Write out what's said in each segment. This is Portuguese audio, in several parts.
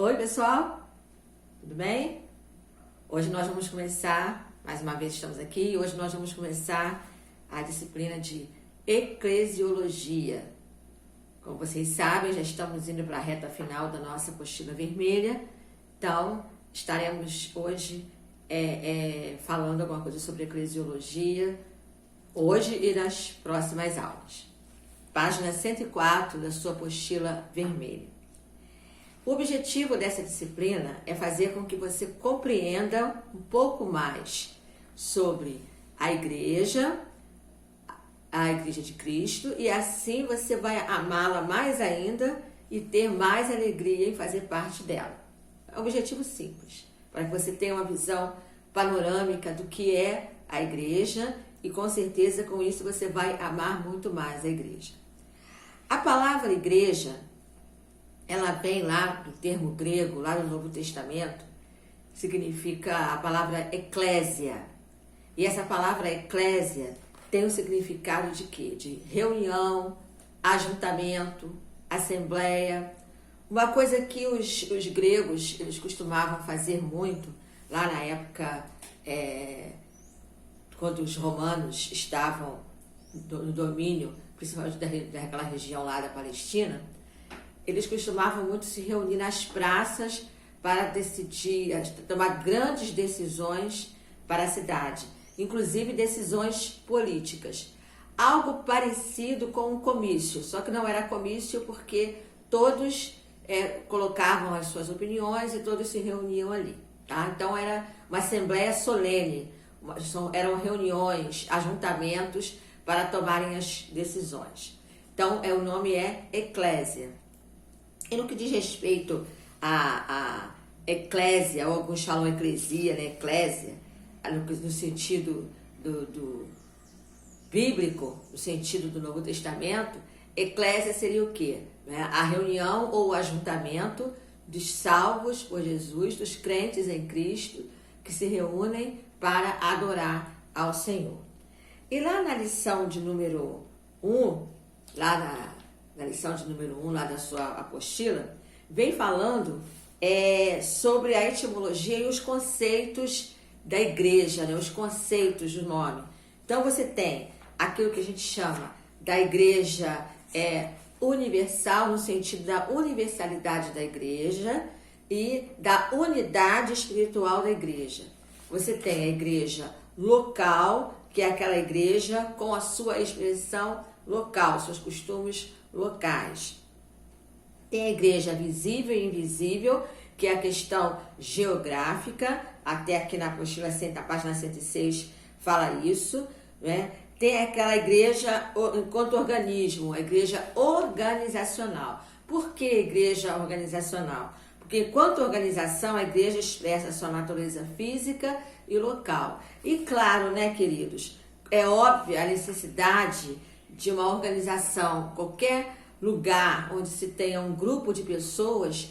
Oi, pessoal, tudo bem? Hoje nós vamos começar, mais uma vez estamos aqui, hoje nós vamos começar a disciplina de Eclesiologia. Como vocês sabem, já estamos indo para a reta final da nossa apostila vermelha, então estaremos hoje falando alguma coisa sobre Eclesiologia, hoje e nas próximas aulas. Página 104 da sua apostila vermelha. O objetivo dessa disciplina é fazer com que você compreenda um pouco mais sobre a igreja de Cristo, e assim você vai amá-la mais ainda e ter mais alegria em fazer parte dela. É um objetivo simples, para que você tenha uma visão panorâmica do que é a igreja e com certeza com isso você vai amar muito mais a igreja. A palavra igreja, ela vem lá do termo grego, lá no Novo Testamento, significa a palavra eclésia. E essa palavra eclésia tem o significado de quê? De reunião, ajuntamento, assembleia. Uma coisa que os gregos eles costumavam fazer muito, lá na época, quando os romanos estavam no domínio, principalmente daquela região lá da Palestina, eles costumavam muito se reunir nas praças para decidir, tomar grandes decisões para a cidade, inclusive decisões políticas. Algo parecido com um comício, só que não era comício porque todos colocavam as suas opiniões e todos se reuniam ali. Tá? Então era uma assembleia solene, eram reuniões, ajuntamentos para tomarem as decisões. Então o nome é eclésia. E no que diz respeito à eclésia, ou alguns falam eclesia, né? Eclésia, no sentido do bíblico, no sentido do Novo Testamento, eclésia seria o quê? A reunião ou o ajuntamento dos salvos por Jesus, dos crentes em Cristo, que se reúnem para adorar ao Senhor. E lá na lição de número 1, lá da sua apostila, vem falando sobre a etimologia e os conceitos da igreja, né? Os conceitos do nome. Então você tem aquilo que a gente chama da igreja universal, no sentido da universalidade da igreja e da unidade espiritual da igreja. Você tem a igreja local, que é aquela igreja com a sua expressão local, seus costumes locais. Tem a igreja visível e invisível, que é a questão geográfica, até aqui na apostila, a página 106 fala isso, né? Tem aquela igreja enquanto organismo, a igreja organizacional. Por que igreja organizacional? Porque enquanto organização, a igreja expressa a sua natureza física e local. E claro, né, queridos, é óbvia a necessidade de uma organização. Qualquer lugar onde se tenha um grupo de pessoas,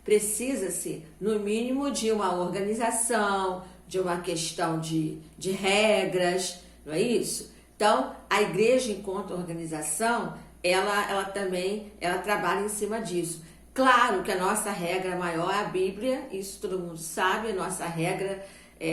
precisa-se no mínimo de uma organização, de uma questão de regras, não é isso? Então, a igreja enquanto organização, ela também trabalha em cima disso. Claro que a nossa regra maior é a Bíblia, isso todo mundo sabe, a nossa regra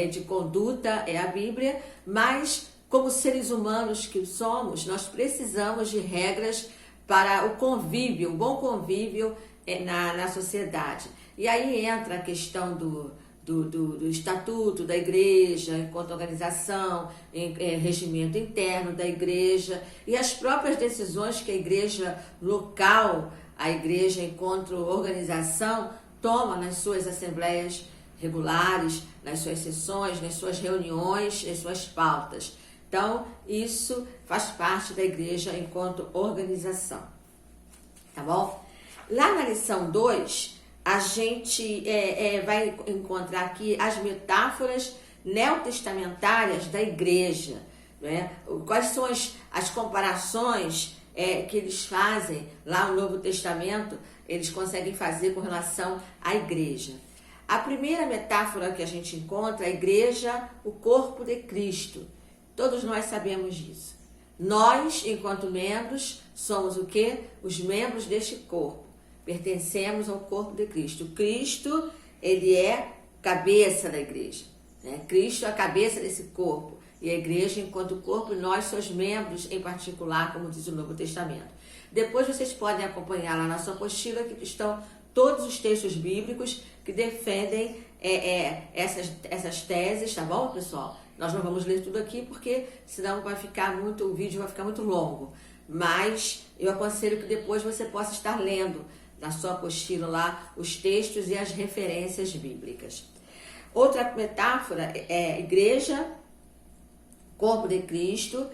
de conduta é a Bíblia, mas como seres humanos que somos, nós precisamos de regras para o convívio, um bom convívio na sociedade. E aí entra a questão do estatuto da igreja, enquanto organização, regimento interno da igreja e as próprias decisões que a igreja local, a igreja enquanto organização, toma nas suas assembleias regulares, nas suas sessões, nas suas reuniões, nas suas pautas. Então, isso faz parte da igreja enquanto organização. Tá bom? Lá na lição 2, a gente vai encontrar aqui as metáforas neotestamentárias da igreja. Né? Quais são as comparações que eles fazem lá no Novo Testamento, eles conseguem fazer com relação à igreja. A primeira metáfora que a gente encontra é a igreja, o corpo de Cristo. Todos nós sabemos disso. Nós, enquanto membros, somos o quê? Os membros deste corpo. pertencemos ao corpo de Cristo. Cristo, ele é cabeça da igreja, né? Cristo é a cabeça desse corpo. E a igreja, enquanto corpo, nós somos membros em particular, como diz o Novo Testamento. Depois vocês podem acompanhar lá na sua apostila que estão todos os textos bíblicos que defendem essas teses, tá bom, pessoal? Nós não vamos ler tudo aqui porque senão o vídeo vai ficar muito longo. Mas eu aconselho que depois você possa estar lendo na sua apostila lá os textos e as referências bíblicas. Outra metáfora é igreja, corpo de Cristo.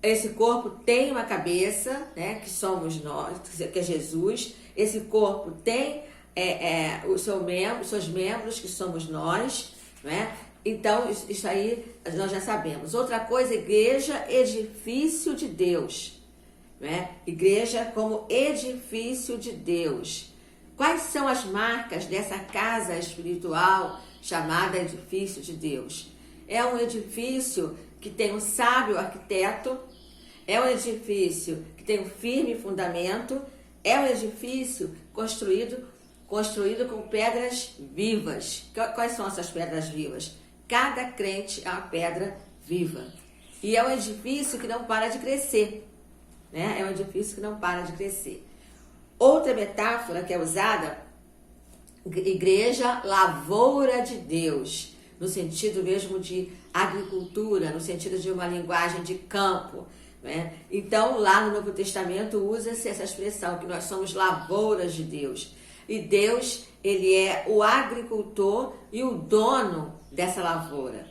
Esse corpo tem uma cabeça, né, que somos nós, que é Jesus. Esse corpo tem os seus membros, que somos nós, né? Então, isso aí nós já sabemos. Outra coisa, igreja, edifício de Deus, né? Igreja como edifício de Deus. Quais são as marcas dessa casa espiritual chamada edifício de Deus? É um edifício que tem um sábio arquiteto, é um edifício que tem um firme fundamento, é um edifício construído com pedras vivas. Quais são essas pedras vivas? Cada crente é uma pedra viva. E é um edifício que não para de crescer, né? É um edifício que não para de crescer. Outra metáfora que é usada, igreja, lavoura de Deus, no sentido mesmo de agricultura, no sentido de uma linguagem de campo, né? Então, lá no Novo Testamento usa-se essa expressão, que nós somos lavouras de Deus. E Deus, ele é o agricultor e o dono dessa lavoura.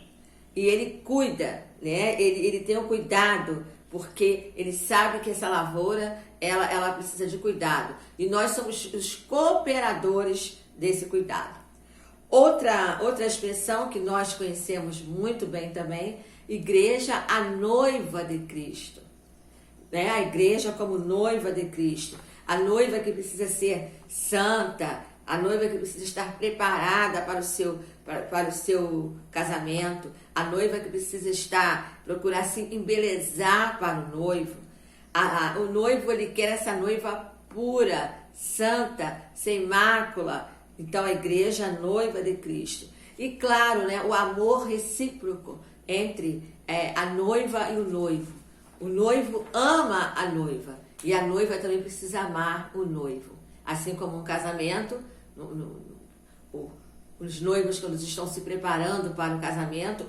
E ele cuida, né? Ele tem o cuidado, porque ele sabe que essa lavoura, ela precisa de cuidado. E nós somos os cooperadores desse cuidado. Outra expressão que nós conhecemos muito bem também, igreja, a noiva de Cristo, né? A igreja como noiva de Cristo. A noiva que precisa ser santa, a noiva que precisa estar preparada para o seu casamento, a noiva que precisa procurar se embelezar para o noivo. O noivo, ele quer essa noiva pura, santa, sem mácula. Então, a igreja, a noiva de Cristo. E claro, né, o amor recíproco entre a noiva e o noivo. O noivo ama a noiva e a noiva também precisa amar o noivo. Assim como um casamento, os noivos, quando estão se preparando para o casamento,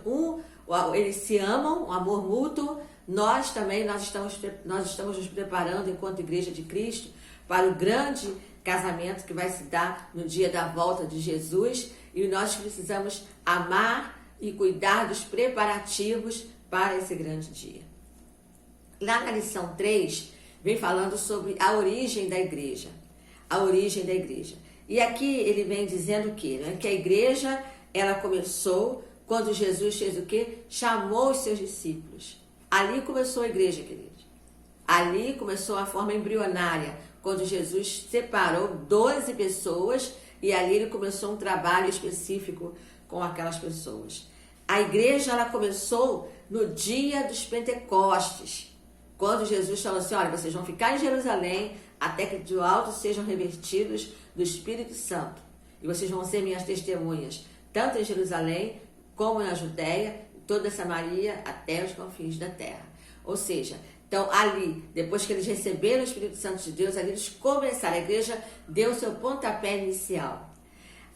eles se amam, um amor mútuo. Nós também, nós estamos nos preparando enquanto Igreja de Cristo para o grande casamento que vai se dar no dia da volta de Jesus, e nós precisamos amar e cuidar dos preparativos para esse grande dia. Lá na lição 3, vem falando sobre a origem da igreja. A origem da igreja. E aqui ele vem dizendo o quê? Né? Que a igreja, ela começou quando Jesus fez o quê? Chamou os seus discípulos. Ali começou a igreja, queridos. Ali começou a forma embrionária, quando Jesus separou 12 pessoas e ali ele começou um trabalho específico com aquelas pessoas. A igreja, ela começou no dia dos Pentecostes, quando Jesus falou assim, olha, vocês vão ficar em Jerusalém até que do alto sejam revestidos do Espírito Santo. E vocês vão ser minhas testemunhas, tanto em Jerusalém como na Judéia, toda Samaria, até os confins da terra. Ou seja, então ali, depois que eles receberam o Espírito Santo de Deus, ali eles começaram, a igreja deu seu pontapé inicial.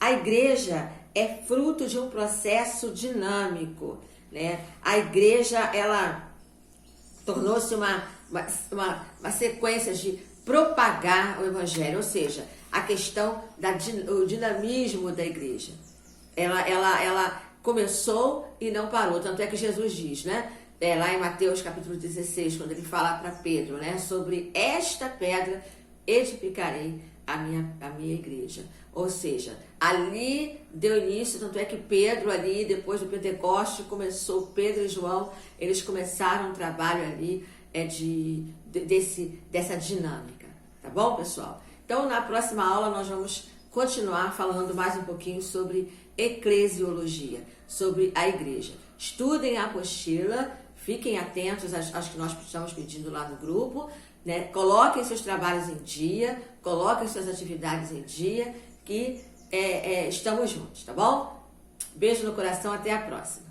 A igreja é fruto de um processo dinâmico, né? A igreja, ela tornou-se uma sequência de propagar o evangelho, ou seja, a questão o dinamismo da igreja. Ela começou e não parou, tanto é que Jesus diz, né? Lá em Mateus capítulo 16, quando ele fala para Pedro, né? Sobre esta pedra edificarei a minha igreja. Ou seja, ali deu início, tanto é que Pedro ali, depois do Pentecoste, Pedro e João, eles começaram um trabalho ali dessa dinâmica. Tá bom, pessoal? Então, na próxima aula, nós vamos continuar falando mais um pouquinho sobre eclesiologia, sobre a igreja. Estudem a apostila, fiquem atentos às que nós estamos pedindo lá no grupo, né? Coloquem seus trabalhos em dia, coloquem suas atividades em dia, que estamos juntos, tá bom? Beijo no coração, até a próxima.